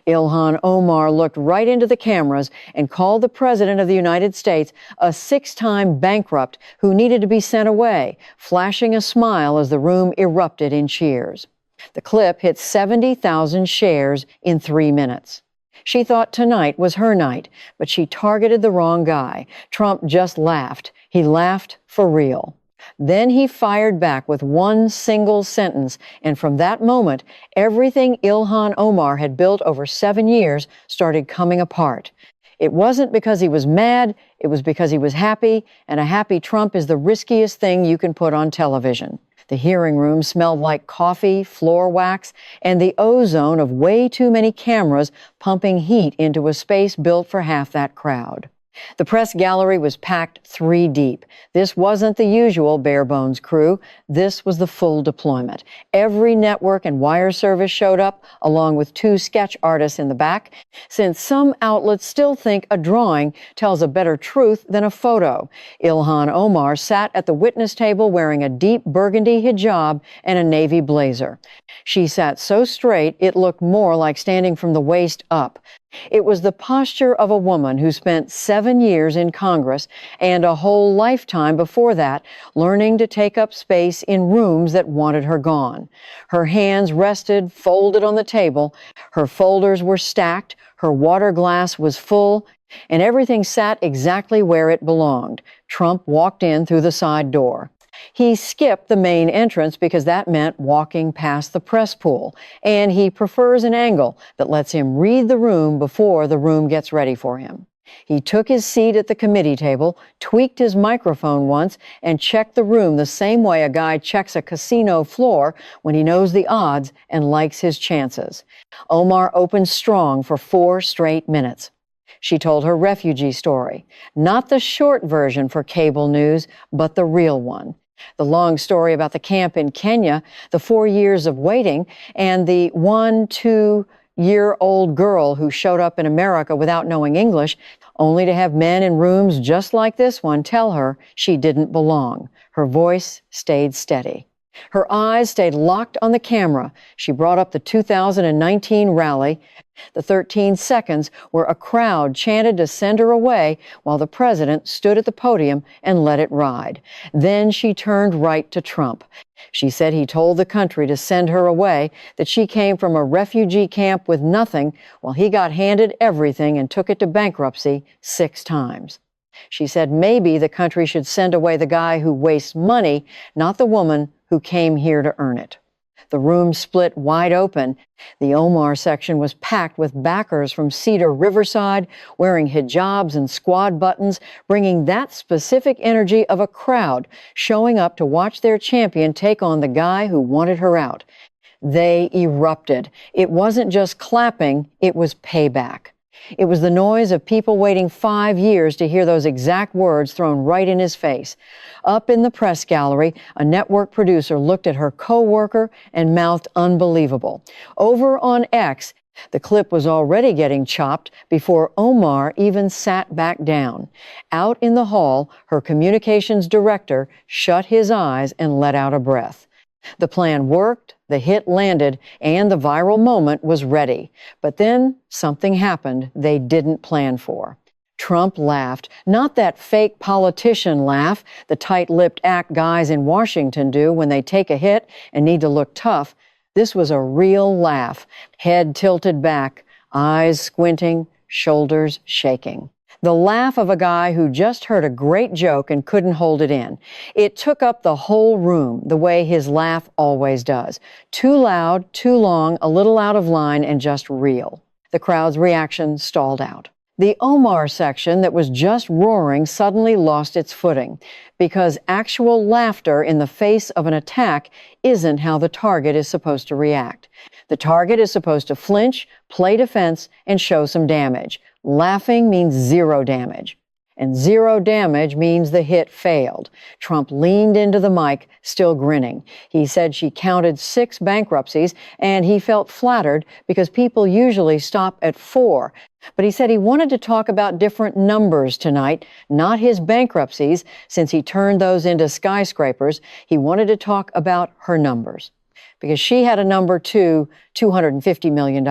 Ilhan Omar looked right into the cameras and called the President of the United States a six-time bankrupt who needed to be sent away, flashing a smile as the room erupted in cheers. The clip hit 70,000 shares in 3 minutes. She thought tonight was her night, but she targeted the wrong guy. Trump just laughed. He laughed for real. Then he fired back with one single sentence, and from that moment, everything Ilhan Omar had built over 7 years started coming apart. It wasn't because he was mad, it was because he was happy, and a happy Trump is the riskiest thing you can put on television. The hearing room smelled like coffee, floor wax, and the ozone of way too many cameras pumping heat into a space built for half that crowd. The press gallery was packed 3 deep. This wasn't the usual bare-bones crew. This was the full deployment. Every network and wire service showed up, along with 2 sketch artists in the back, since some outlets still think a drawing tells a better truth than a photo. Ilhan Omar sat at the witness table wearing a deep burgundy hijab and a navy blazer. She sat so straight it looked more like standing from the waist up. It was the posture of a woman who spent 7 years in Congress and a whole lifetime before that learning to take up space in rooms that wanted her gone. Her hands rested, folded on the table. Her folders were stacked. Her water glass was full, and everything sat exactly where it belonged. Trump walked in through the side door. He skipped the main entrance because that meant walking past the press pool, and he prefers an angle that lets him read the room before the room gets ready for him. He took his seat at the committee table, tweaked his microphone once, and checked the room the same way a guy checks a casino floor when he knows the odds and likes his chances. Omar opened strong for 4 straight minutes. She told her refugee story, not the short version for cable news, but the real one. The long story about the camp in Kenya, the 4 years of waiting, and the 1-2-year-old girl who showed up in America without knowing English, only to have men in rooms just like this one tell her she didn't belong. Her voice stayed steady. Her eyes stayed locked on the camera. She brought up the 2019 rally, the 13 seconds where a crowd chanted to send her away while the president stood at the podium and let it ride. Then she turned right to Trump. She said he told the country to send her away, that she came from a refugee camp with nothing while he got handed everything and took it to bankruptcy 6 times. She said maybe the country should send away the guy who wastes money, not the woman who came here to earn it. The room split wide open. The Omar section was packed with backers from Cedar Riverside, wearing hijabs and squad buttons, bringing that specific energy of a crowd showing up to watch their champion take on the guy who wanted her out. They erupted. It wasn't just clapping, it was payback. It was the noise of people waiting 5 years to hear those exact words thrown right in his face. Up in the press gallery, a network producer looked at her co-worker and mouthed unbelievable. Over on X, the clip was already getting chopped before Omar even sat back down. Out in the hall, her communications director shut his eyes and let out a breath. The plan worked, the hit landed, and the viral moment was ready. But then something happened they didn't plan for. Trump laughed, not that fake politician laugh the tight-lipped act guys in Washington do when they take a hit and need to look tough. This was a real laugh, head tilted back, eyes squinting, shoulders shaking. The laugh of a guy who just heard a great joke and couldn't hold it in. It took up the whole room, the way his laugh always does. Too loud, too long, a little out of line, and just real. The crowd's reaction stalled out. The Omar section that was just roaring suddenly lost its footing, because actual laughter in the face of an attack isn't how the target is supposed to react. The target is supposed to flinch, play defense, and show some damage. Laughing means 0 damage. And 0 damage means the hit failed. Trump leaned into the mic, still grinning. He said she counted 6 bankruptcies, and he felt flattered because people usually stop at 4. But he said he wanted to talk about different numbers tonight, not his bankruptcies, since he turned those into skyscrapers. He wanted to talk about her numbers, because she had a number too, $250 million.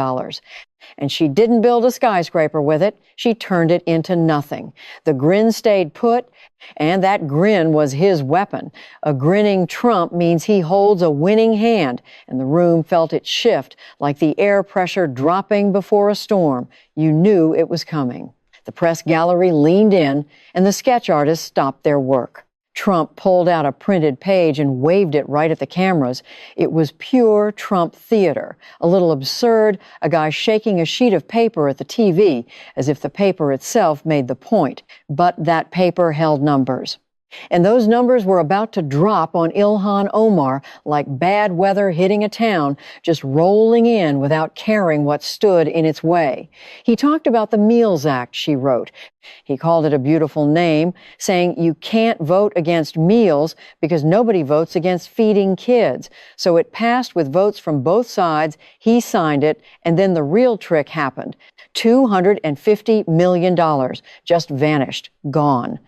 And she didn't build a skyscraper with it. She turned it into nothing. The grin stayed put, and that grin was his weapon. A grinning Trump means he holds a winning hand, and the room felt it shift like the air pressure dropping before a storm. You knew it was coming. The press gallery leaned in, and the sketch artists stopped their work. Trump pulled out a printed page and waved it right at the cameras. It was pure Trump theater, a little absurd, a guy shaking a sheet of paper at the TV as if the paper itself made the point. But that paper held numbers. And those numbers were about to drop on Ilhan Omar like bad weather hitting a town, just rolling in without caring what stood in its way. He talked about the Meals Act, she wrote. He called it a beautiful name, saying you can't vote against meals because nobody votes against feeding kids. So it passed with votes from both sides. He signed it, and then the real trick happened. $250 million just vanished, gone.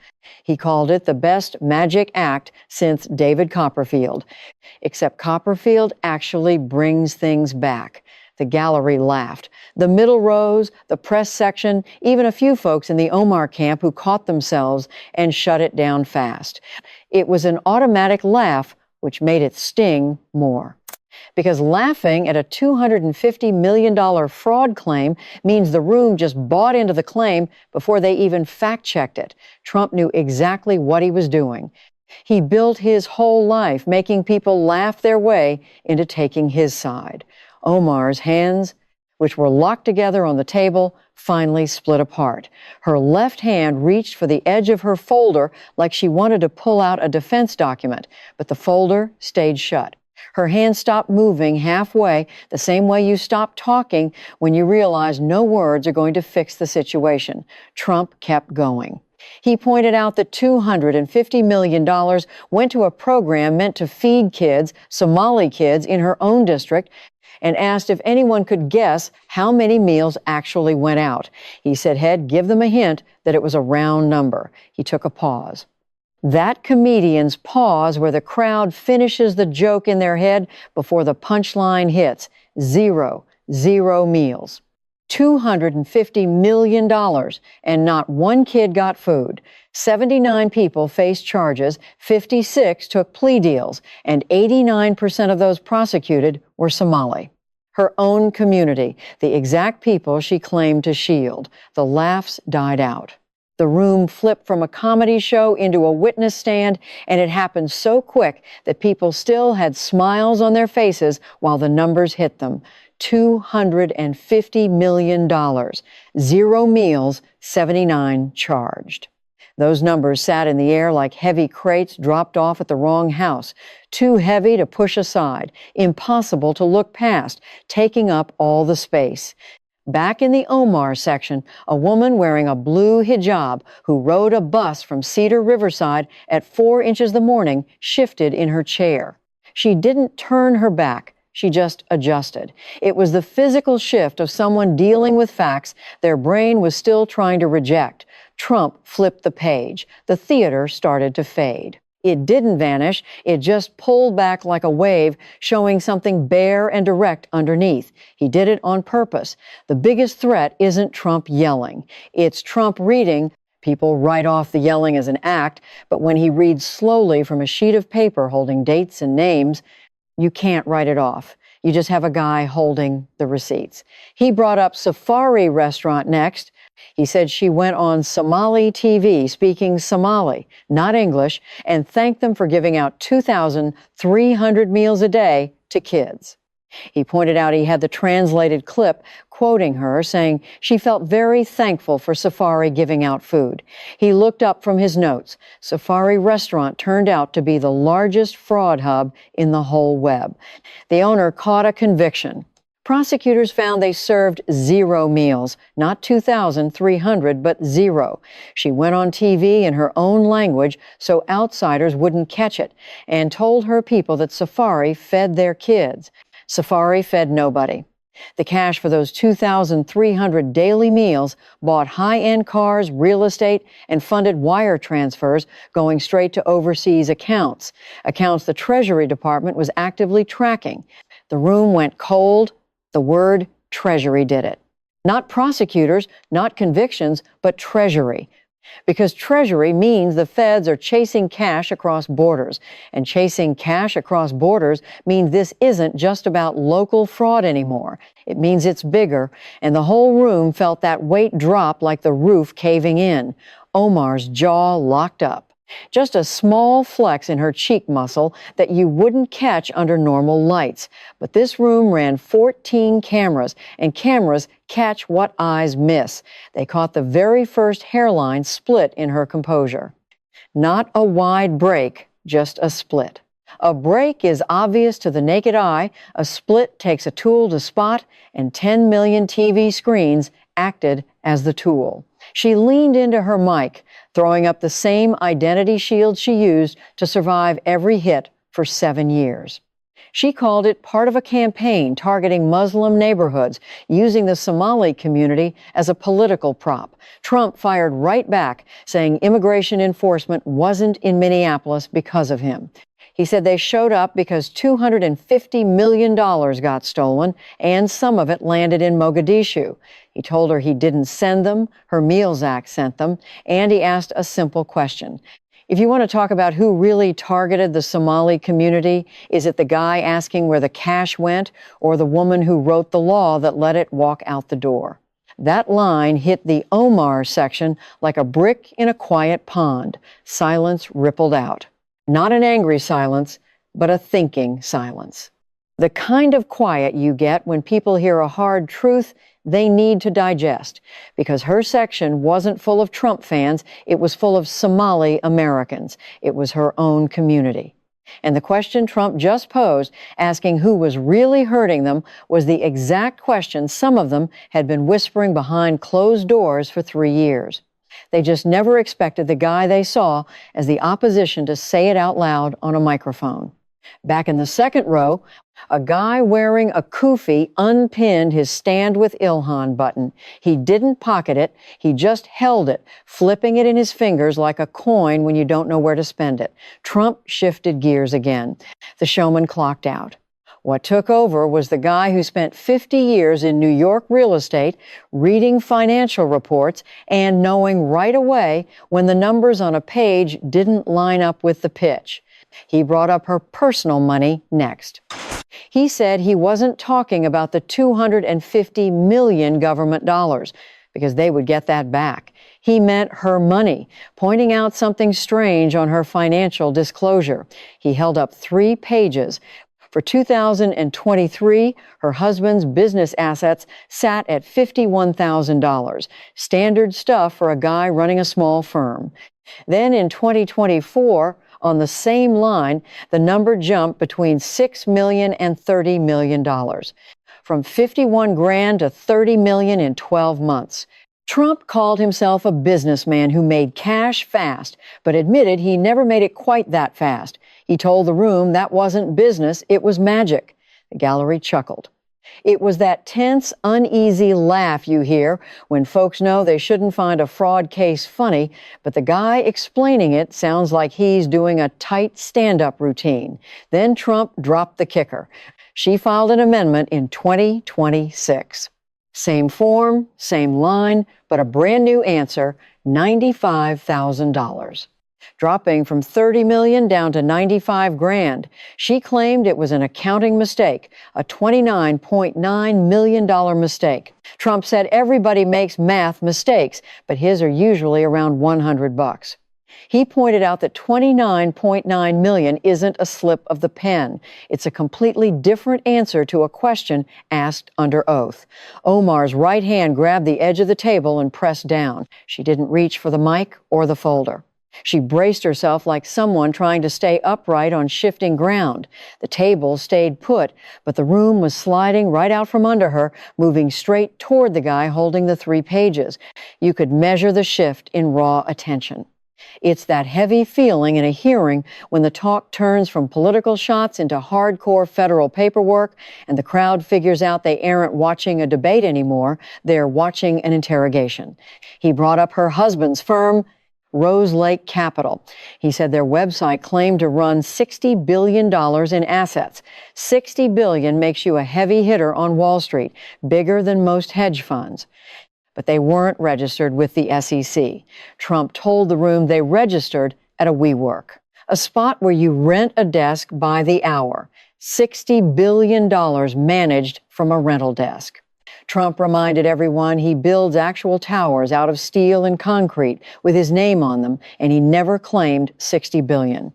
He called it the best magic act since David Copperfield. Except Copperfield actually brings things back. The gallery laughed. The middle rows, the press section, even a few folks in the Omar camp who caught themselves and shut it down fast. It was an automatic laugh, which made it sting more. Because laughing at a $250 million fraud claim means the room just bought into the claim before they even fact-checked it. Trump knew exactly what he was doing. He built his whole life making people laugh their way into taking his side. Omar's hands, which were locked together on the table, finally split apart. Her left hand reached for the edge of her folder like she wanted to pull out a defense document, but the folder stayed shut. Her hand stopped moving halfway, the same way you stop talking when you realize no words are going to fix the situation. Trump kept going. He pointed out that $250 million went to a program meant to feed kids, Somali kids, in her own district, and asked if anyone could guess how many meals actually went out. He said he'd give them a hint that it was a round number. He took a pause. That comedian's pause where the crowd finishes the joke in their head before the punchline hits. Zero meals. $250 million, and not one kid got food. 79 people faced charges, 56 took plea deals, and 89% of those prosecuted were Somali. Her own community, the exact people she claimed to shield. The laughs died out. The room flipped from a comedy show into a witness stand, and it happened so quick that people still had smiles on their faces while the numbers hit them. $250 million. 0 meals, 79 charged. Those numbers sat in the air like heavy crates dropped off at the wrong house. Too heavy to push aside, impossible to look past, taking up all the space. Back in the Omar section, a woman wearing a blue hijab who rode a bus from Cedar Riverside at 4 inches the morning shifted in her chair. She didn't turn her back. She just adjusted. It was the physical shift of someone dealing with facts their brain was still trying to reject. Trump flipped the page. The theater started to fade. It didn't vanish. It just pulled back like a wave, showing something bare and direct underneath. He did it on purpose. The biggest threat isn't Trump yelling. It's Trump reading. People write off the yelling as an act, but when he reads slowly from a sheet of paper holding dates and names, you can't write it off. You just have a guy holding the receipts. He brought up Safari Restaurant next. He said she went on Somali TV speaking Somali, not English, and thanked them for giving out 2,300 meals a day to kids. He pointed out he had the translated clip quoting her, saying she felt very thankful for Safari giving out food. He looked up from his notes. Safari Restaurant turned out to be the largest fraud hub in the whole web. The owner caught a conviction. Prosecutors found they served 0 meals, not 2,300, but 0. She went on TV in her own language so outsiders wouldn't catch it, and told her people that Safari fed their kids. Safari fed nobody. The cash for those 2,300 daily meals bought high-end cars, real estate, and funded wire transfers going straight to overseas accounts the Treasury Department was actively tracking. The room went cold. The word Treasury did it. Not prosecutors, not convictions, but Treasury. Because Treasury means the feds are chasing cash across borders. And chasing cash across borders means this isn't just about local fraud anymore. It means it's bigger, and the whole room felt that weight drop like the roof caving in. Omar's jaw locked up. Just a small flex in her cheek muscle that you wouldn't catch under normal lights. But this room ran 14 cameras, and cameras catch what eyes miss. They caught the very first hairline split in her composure. Not a wide break, just a split. A break is obvious to the naked eye. A split takes a tool to spot, and 10 million TV screens acted as the tool. She leaned into her mic, throwing up the same identity shield she used to survive every hit for 7 years. She called it part of a campaign targeting Muslim neighborhoods, using the Somali community as a political prop. Trump fired right back, saying immigration enforcement wasn't in Minneapolis because of him. He said they showed up because $250 million got stolen, and some of it landed in Mogadishu. He told her he didn't send them, her Meals Act sent them, and he asked a simple question. If you want to talk about who really targeted the Somali community, is it the guy asking where the cash went, or the woman who wrote the law that let it walk out the door? That line hit the Omar section like a brick in a quiet pond. Silence rippled out. Not an angry silence, but a thinking silence. The kind of quiet you get when people hear a hard truth they need to digest, because her section wasn't full of Trump fans, it was full of Somali Americans. It was her own community. And the question Trump just posed, asking who was really hurting them, was the exact question some of them had been whispering behind closed doors for 3 years. They just never expected the guy they saw as the opposition to say it out loud on a microphone. Back in the second row, a guy wearing a kufi unpinned his Stand with Ilhan button. He didn't pocket it, he just held it, flipping it in his fingers like a coin when you don't know where to spend it. Trump shifted gears again. The showman clocked out. What took over was the guy who spent 50 years in New York real estate, reading financial reports, and knowing right away when the numbers on a page didn't line up with the pitch. He brought up her personal money next. He said he wasn't talking about the $250 million government dollars, because they would get that back. He meant her money, pointing out something strange on her financial disclosure. He held up 3 pages. For 2023, her husband's business assets sat at $51,000, standard stuff for a guy running a small firm. Then in 2024, on the same line, the number jumped between $6 million and $30 million, from 51 grand to 30 million in 12 months. Trump called himself a businessman who made cash fast, but admitted he never made it quite that fast. He told the room that wasn't business, it was magic. The gallery chuckled. It was that tense, uneasy laugh you hear when folks know they shouldn't find a fraud case funny, but the guy explaining it sounds like he's doing a tight stand-up routine. Then Trump dropped the kicker. She filed an amendment in 2026. Same form, same line, but a brand new answer, $95,000. Dropping from 30 million down to 95 grand. She claimed it was an accounting mistake, a $29.9 million mistake. Trump said everybody makes math mistakes, but his are usually around $100. He pointed out that $29.9 million isn't a slip of the pen. It's a completely different answer to a question asked under oath. Omar's right hand grabbed the edge of the table and pressed down. She didn't reach for the mic or the folder. She braced herself like someone trying to stay upright on shifting ground. The table stayed put, but the room was sliding right out from under her, moving straight toward the guy holding the 3 pages. You could measure the shift in raw attention. It's that heavy feeling in a hearing when the talk turns from political shots into hardcore federal paperwork and the crowd figures out they aren't watching a debate anymore, they're watching an interrogation. He brought up her husband's firm. Rose Lake Capital. He said their website claimed to run $60 billion in assets. $60 billion makes you a heavy hitter on Wall Street, bigger than most hedge funds. But they weren't registered with the SEC. Trump told the room they registered at a WeWork, a spot where you rent a desk by the hour. $60 billion managed from a rental desk. Trump reminded everyone he builds actual towers out of steel and concrete with his name on them, and he never claimed $60 billion.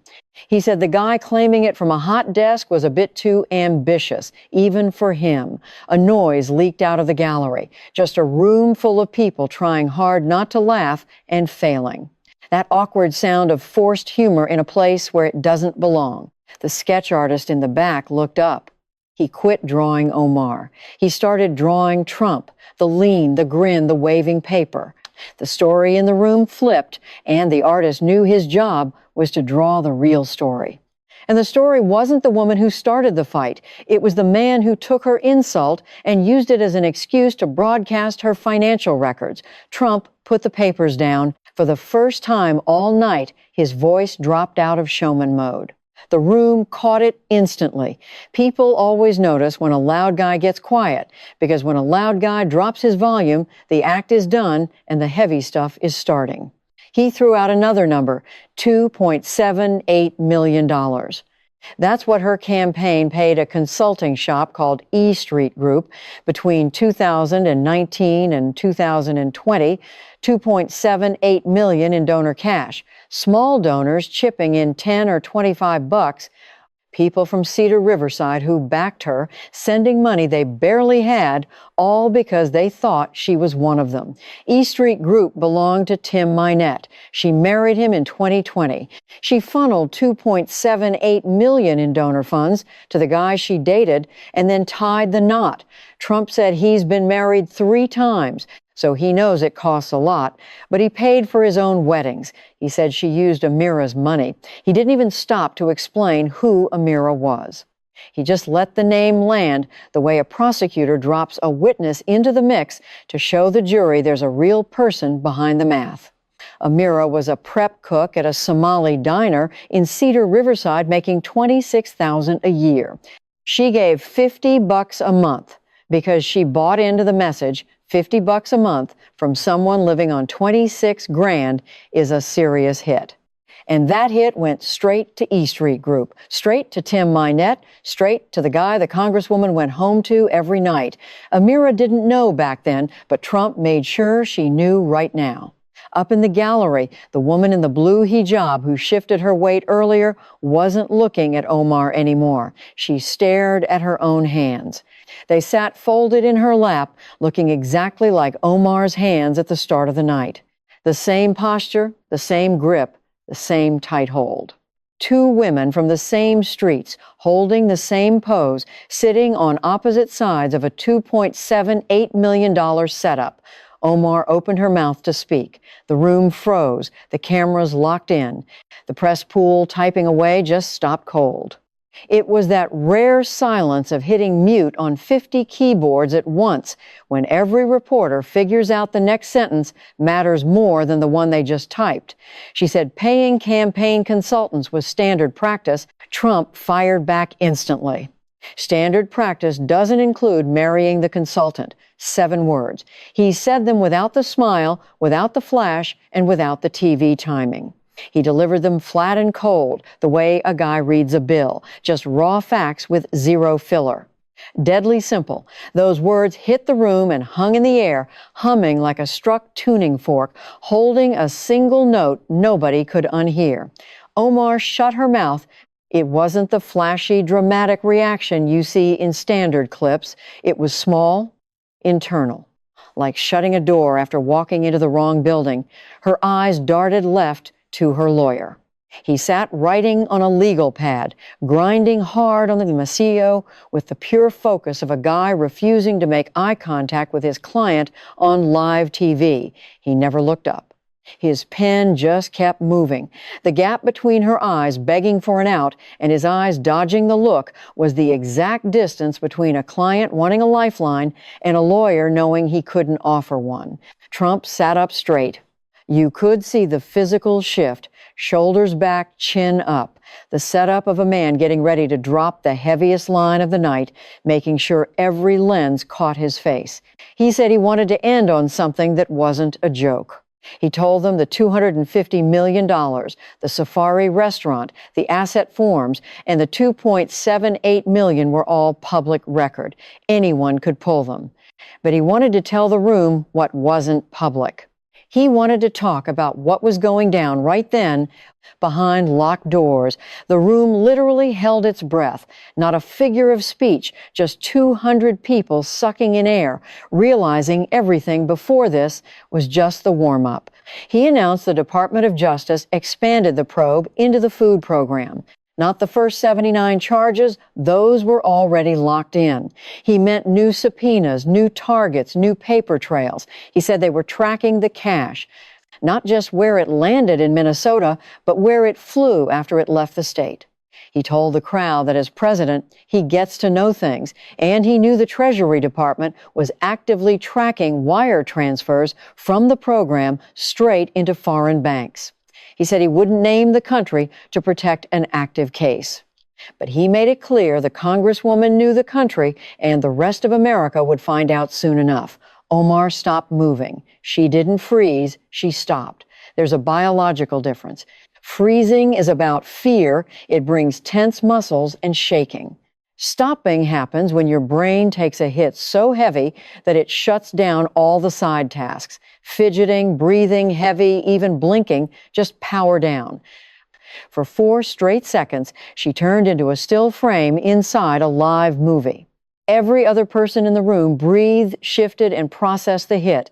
He said the guy claiming it from a hot desk was a bit too ambitious, even for him. A noise leaked out of the gallery, just a room full of people trying hard not to laugh and failing. That awkward sound of forced humor in a place where it doesn't belong. The sketch artist in the back looked up. He quit drawing Omar. He started drawing Trump, the lean, the grin, the waving paper. The story in the room flipped, and the artist knew his job was to draw the real story. And the story wasn't the woman who started the fight. It was the man who took her insult and used it as an excuse to broadcast her financial records. Trump put the papers down. For the first time all night, his voice dropped out of showman mode. The room caught it instantly. People always notice when a loud guy gets quiet, because when a loud guy drops his volume, the act is done and the heavy stuff is starting. He threw out another number, $2.78 million. That's what her campaign paid a consulting shop called E Street Group between 2019 and 2020, $2.78 million in donor cash. Small donors chipping in 10 or 25 bucks. People from Cedar Riverside who backed her, sending money they barely had, all because they thought she was one of them. E Street Group belonged to Tim Minette. She married him in 2020. She funneled $2.78 million in donor funds to the guy she dated and then tied the knot. Trump said he's been married 3 times. So he knows it costs a lot, but he paid for his own weddings. He said she used Amira's money. He didn't even stop to explain who Amira was. He just let the name land the way a prosecutor drops a witness into the mix to show the jury there's a real person behind the math. Amira was a prep cook at a Somali diner in Cedar Riverside, making $26,000 a year. She gave $50 a month because she bought into the message $50 a month from someone living on 26 grand is a serious hit. And that hit went straight to E Street Group, straight to Tim Minette, straight to the guy the Congresswoman went home to every night. Amira didn't know back then, but Trump made sure she knew right now. Up in the gallery, the woman in the blue hijab who shifted her weight earlier wasn't looking at Omar anymore. She stared at her own hands. They sat folded in her lap, looking exactly like Omar's hands at the start of the night. The same posture, the same grip, the same tight hold. 2 women from the same streets, holding the same pose, sitting on opposite sides of a $2.78 million setup. Omar opened her mouth to speak. The room froze. The cameras locked in. The press pool typing away just stopped cold. It was that rare silence of hitting mute on 50 keyboards at once when every reporter figures out the next sentence matters more than the one they just typed. She said paying campaign consultants was standard practice. Trump fired back instantly. Standard practice doesn't include marrying the consultant. 7 words. He said them without the smile, without the flash, and without the TV timing. He delivered them flat and cold, the way a guy reads a bill, just raw facts with zero filler. Deadly simple. Those words hit the room and hung in the air, humming like a struck tuning fork, holding a single note nobody could unhear. Omar shut her mouth. It wasn't the flashy, dramatic reaction you see in standard clips. It was small, internal, like shutting a door after walking into the wrong building. Her eyes darted left to her lawyer. He sat writing on a legal pad, grinding hard on the Masillo with the pure focus of a guy refusing to make eye contact with his client on live TV. He never looked up. His pen just kept moving. The gap between her eyes begging for an out and his eyes dodging the look was the exact distance between a client wanting a lifeline and a lawyer knowing he couldn't offer one. Trump sat up straight. You could see the physical shift, shoulders back, chin up, the setup of a man getting ready to drop the heaviest line of the night, making sure every lens caught his face. He said he wanted to end on something that wasn't a joke. He told them the $250 million, the Safari restaurant, the asset forms, and the $2.78 million were all public record. Anyone could pull them. But he wanted to tell the room what wasn't public. He wanted to talk about what was going down right then behind locked doors. The room literally held its breath. Not a figure of speech, just 200 people sucking in air, realizing everything before this was just the warm-up. He announced the Department of Justice expanded the probe into the food program. Not the first 79 charges, those were already locked in. He meant new subpoenas, new targets, new paper trails. He said they were tracking the cash, not just where it landed in Minnesota, but where it flew after it left the state. He told the crowd that as president, he gets to know things, and he knew the Treasury Department was actively tracking wire transfers from the program straight into foreign banks. He said he wouldn't name the country to protect an active case. But he made it clear the Congresswoman knew the country and the rest of America would find out soon enough. Omar stopped moving. She didn't freeze, she stopped. There's a biological difference. Freezing is about fear. It brings tense muscles and shaking. Stopping happens when your brain takes a hit so heavy that it shuts down all the side tasks. Fidgeting, breathing heavy, even blinking, just power down. For 4 straight seconds, she turned into a still frame inside a live movie. Every other person in the room breathed, shifted, and processed the hit.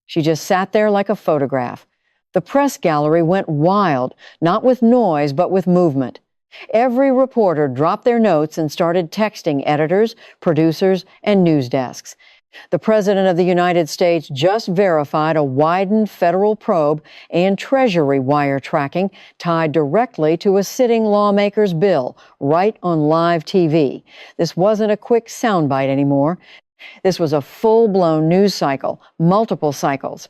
She just sat there like a photograph. The press gallery went wild, not with noise, but with movement. Every reporter dropped their notes and started texting editors, producers, and news desks. The President of the United States just verified a widened federal probe and Treasury wire tracking tied directly to a sitting lawmaker's bill, right on live TV. This wasn't a quick soundbite anymore. This was a full-blown news cycle, multiple cycles.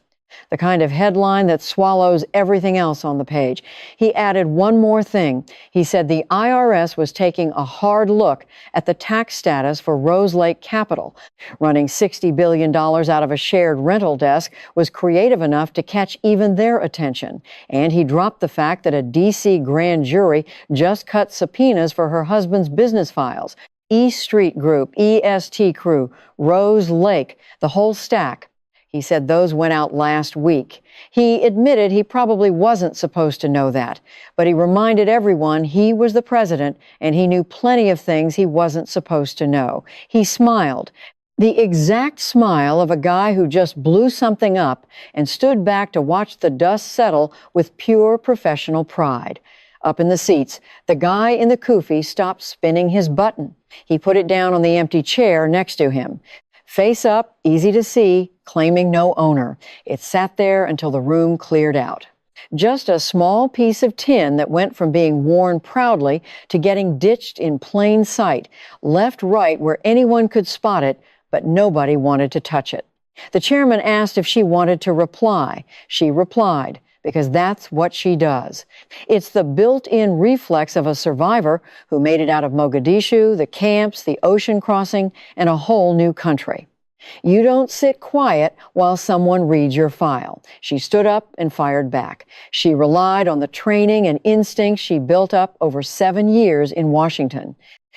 The kind of headline that swallows everything else on the page. He added one more thing. He said the IRS was taking a hard look at the tax status for Rose Lake Capital. Running $60 billion out of a shared rental desk was creative enough to catch even their attention. And he dropped the fact that a D.C. grand jury just cut subpoenas for her husband's business files. E Street Group, EST Crew, Rose Lake, the whole stack. He said those went out last week. He admitted he probably wasn't supposed to know that, but he reminded everyone he was the president and he knew plenty of things he wasn't supposed to know. He smiled, the exact smile of a guy who just blew something up and stood back to watch the dust settle with pure professional pride. Up in the seats, the guy in the kufi stopped spinning his button. He put it down on the empty chair next to him. Face up, easy to see, claiming no owner. It sat there until the room cleared out. Just a small piece of tin that went from being worn proudly to getting ditched in plain sight, left right where anyone could spot it, but nobody wanted to touch it. The chairman asked if she wanted to reply. She replied, because that's what she does. It's the built-in reflex of a survivor who made it out of Mogadishu, the camps, the ocean crossing, and a whole new country. You don't sit quiet while someone reads your file. She stood up and fired back. She relied on the training and instincts she built up over 7 years in Washington.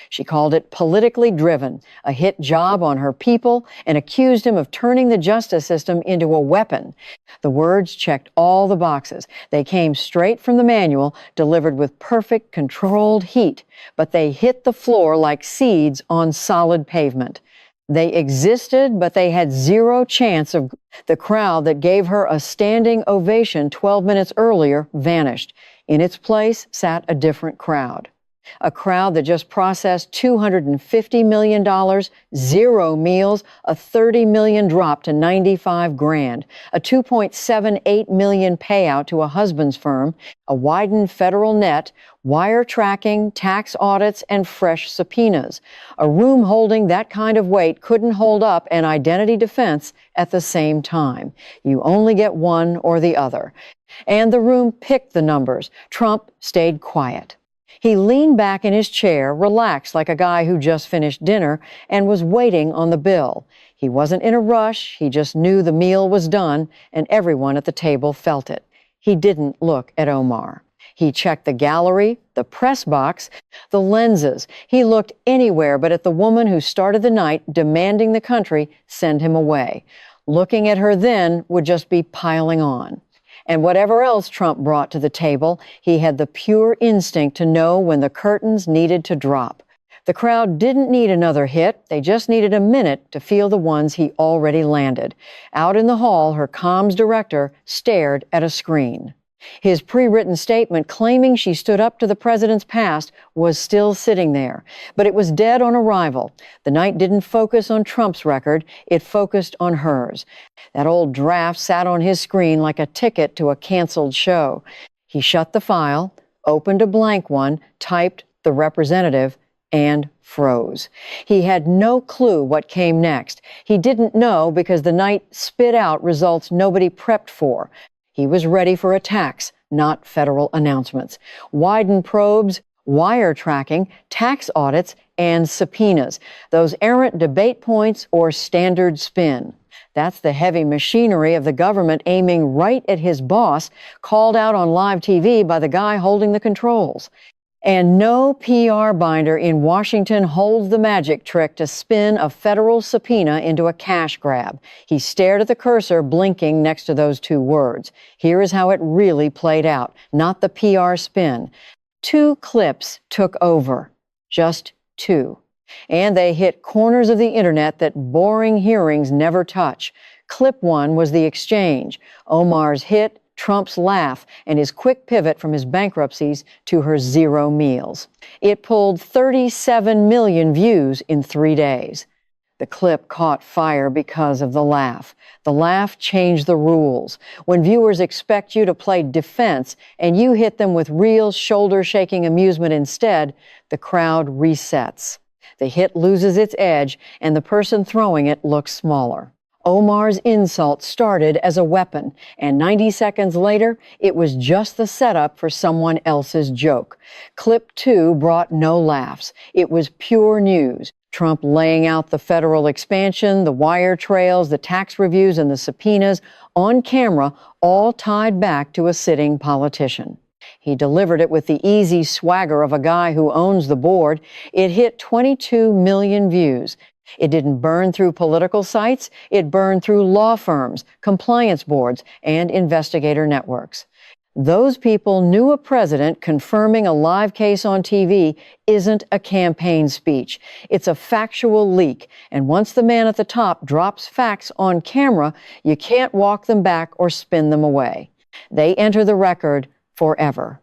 She called it politically driven, a hit job on her people, and accused him of turning the justice system into a weapon. The words checked all the boxes. They came straight from the manual, delivered with perfect, controlled heat, but they hit the floor like seeds on solid pavement. They existed, but they had zero chance of. The crowd that gave her a standing ovation 12 minutes earlier vanished. In its place sat a different crowd. A crowd that just processed $250 million, zero meals, a $30 million drop to $95 grand, a $2.78 million payout to a husband's firm, a widened federal net, wire tracking, tax audits, and fresh subpoenas. A room holding that kind of weight couldn't hold up an identity defense at the same time. You only get one or the other. And the room picked the numbers. Trump stayed quiet. He leaned back in his chair, relaxed like a guy who just finished dinner and was waiting on the bill. He wasn't in a rush. He just knew the meal was done, and everyone at the table felt it. He didn't look at Omar. He checked the gallery, the press box, the lenses. He looked anywhere but at the woman who started the night demanding the country send him away. Looking at her then would just be piling on. And whatever else Trump brought to the table, he had the pure instinct to know when the curtains needed to drop. The crowd didn't need another hit. They just needed a minute to feel the ones he already landed. Out in the hall, her comms director stared at a screen. His pre-written statement claiming she stood up to the president's past was still sitting there, but it was dead on arrival. The night didn't focus on Trump's record, it focused on hers. That old draft sat on his screen like a ticket to a canceled show. He shut the file, opened a blank one, typed "the representative," and froze. He had no clue what came next. He didn't know because the night spit out results nobody prepped for. He was ready for attacks, not federal announcements. Widened probes, wire tracking, tax audits, and subpoenas. Those errant debate points or standard spin. That's the heavy machinery of the government aiming right at his boss, called out on live TV by the guy holding the controls. And no PR binder in Washington holds the magic trick to spin a federal subpoena into a cash grab. He stared at the cursor blinking next to those two words. Here is how it really played out, not the PR spin. 2 clips took over. Just 2. And they hit corners of the internet that boring hearings never touch. Clip 1 was the exchange. Omar's hit, Trump's laugh, and his quick pivot from his bankruptcies to her zero meals. It pulled 37 million views in 3 days. The clip caught fire because of the laugh. The laugh changed the rules. When viewers expect you to play defense and you hit them with real shoulder-shaking amusement instead, the crowd resets. The hit loses its edge, and the person throwing it looks smaller. Omar's insult started as a weapon, and 90 seconds later, it was just the setup for someone else's joke. Clip 2 brought no laughs. It was pure news. Trump laying out the federal expansion, the wire trails, the tax reviews, and the subpoenas on camera, all tied back to a sitting politician. He delivered it with the easy swagger of a guy who owns the board. It hit 22 million views. It didn't burn through political sites. It burned through law firms, compliance boards, and investigator networks. Those people knew a president confirming a live case on TV isn't a campaign speech. It's a factual leak. And once the man at the top drops facts on camera, you can't walk them back or spin them away. They enter the record forever.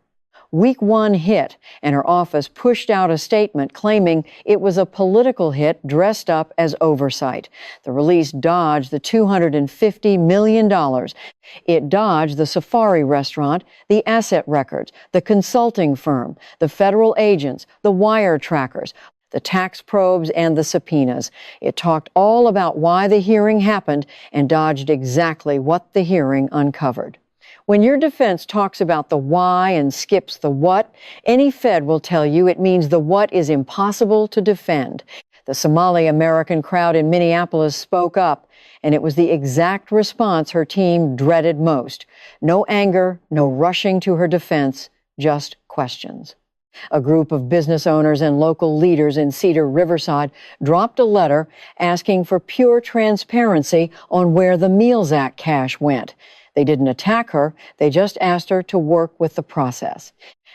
Week 1 hit, and her office pushed out a statement claiming it was a political hit dressed up as oversight. The release dodged the $250 million. It dodged the safari restaurant, the asset records, the consulting firm, the federal agents, the wire trackers, the tax probes, and the subpoenas. It talked all about why the hearing happened and dodged exactly what the hearing uncovered. When your defense talks about the why and skips the what, any Fed will tell you it means the what is impossible to defend. The Somali American crowd in Minneapolis spoke up, and it was the exact response her team dreaded most. No anger, no rushing to her defense, just questions. A group of business owners and local leaders in Cedar Riverside dropped a letter asking for pure transparency on where the Meals Act cash went. They didn't attack her, they just asked her to work with the process.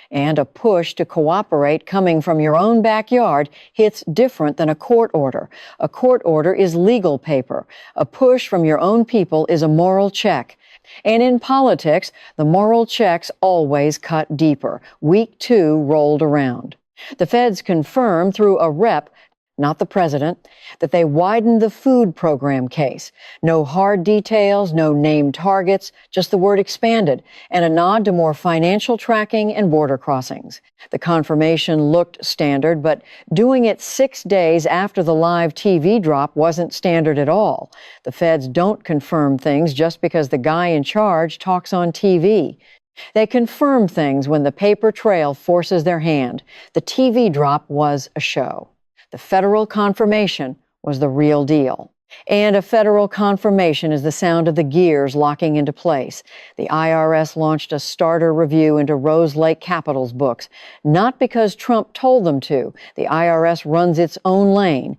And a push to cooperate coming from your own backyard hits different than a court order. A court order is legal paper. A push from your own people is a moral check. And in politics, the moral checks always cut deeper. Week 2 rolled around. The feds confirmed through a rep, not the president, that they widened the food program case. No hard details, no named targets, just the word expanded, and a nod to more financial tracking and border crossings. The confirmation looked standard, but doing it 6 days after the live TV drop wasn't standard at all. The feds don't confirm things just because the guy in charge talks on TV. They confirm things when the paper trail forces their hand. The TV drop was a show. The federal confirmation was the real deal. And a federal confirmation is the sound of the gears locking into place. The IRS launched a starter review into Rose Lake Capital's books, not because Trump told them to. The IRS runs its own lane.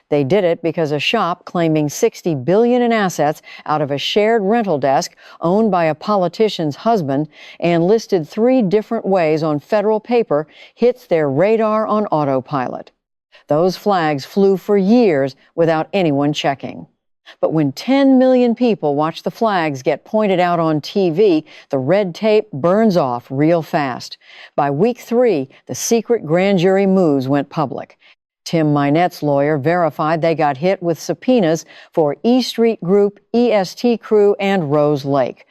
They did it because a shop claiming $60 billion in assets out of a shared rental desk owned by a politician's husband and listed 3 different ways on federal paper hits their radar on autopilot. Those flags flew for years without anyone checking. But when 10 million people watch the flags get pointed out on TV, the red tape burns off real fast. By week 3, the secret grand jury moves went public. Tim Mynette's lawyer verified they got hit with subpoenas for E Street Group, EST Crew, and Rose Lake.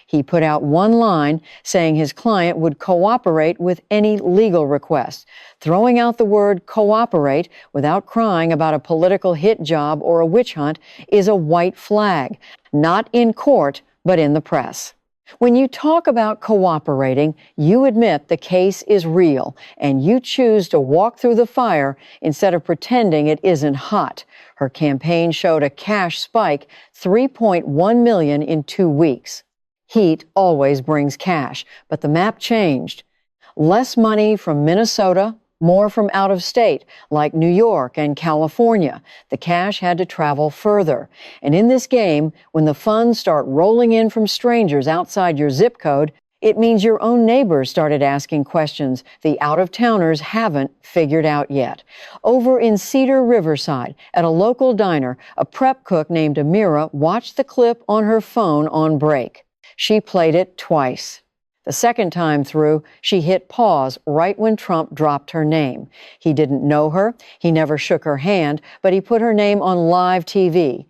He put out one line saying his client would cooperate with any legal request. Throwing out the word cooperate without crying about a political hit job or a witch hunt is a white flag, not in court, but in the press. When you talk about cooperating, you admit the case is real, and you choose to walk through the fire instead of pretending it isn't hot. Her campaign showed a cash spike, $3.1 million in 2 weeks. Heat always brings cash, but the map changed. Less money from Minnesota, more from out of state, like New York and California. The cash had to travel further. And in this game, when the funds start rolling in from strangers outside your zip code, it means your own neighbors started asking questions the out-of-towners haven't figured out yet. Over in Cedar Riverside, at a local diner, a prep cook named Amira watched the clip on her phone on break. She played it twice. The second time through, she hit pause right when Trump dropped her name. He didn't know her, he never shook her hand, but he put her name on live TV.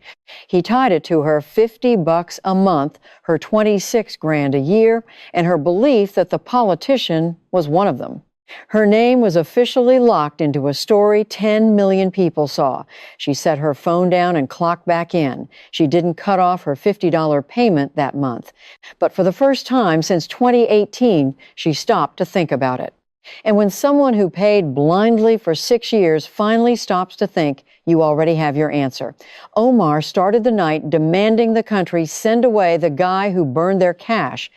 He tied it to her $50 a month, her $26 grand a year, and her belief that the politician was one of them. Her name was officially locked into a story 10 million people saw. She set her phone down and clocked back in. She didn't cut off her $50 payment that month. But for the first time since 2018, she stopped to think about it. And when someone who paid blindly for 6 years finally stops to think, you already have your answer. Omar started the night demanding the country send away the guy who burned their cash.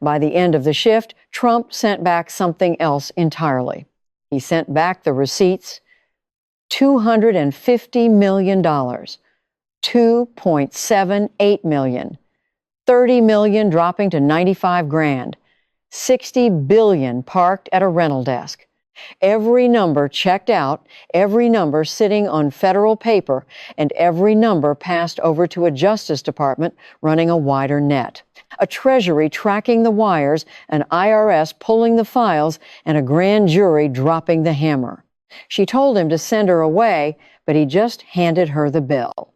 By the end of the shift, Trump sent back something else entirely. He sent back the receipts, $250 million, $2.78 million, $30 million dropping to 95 grand, $60 billion parked at a rental desk. Every number checked out, every number sitting on federal paper, and every number passed over to a Justice Department running a wider net. A Treasury tracking the wires, an IRS pulling the files, and a grand jury dropping the hammer. She told him to send her away, but he just handed her the bill.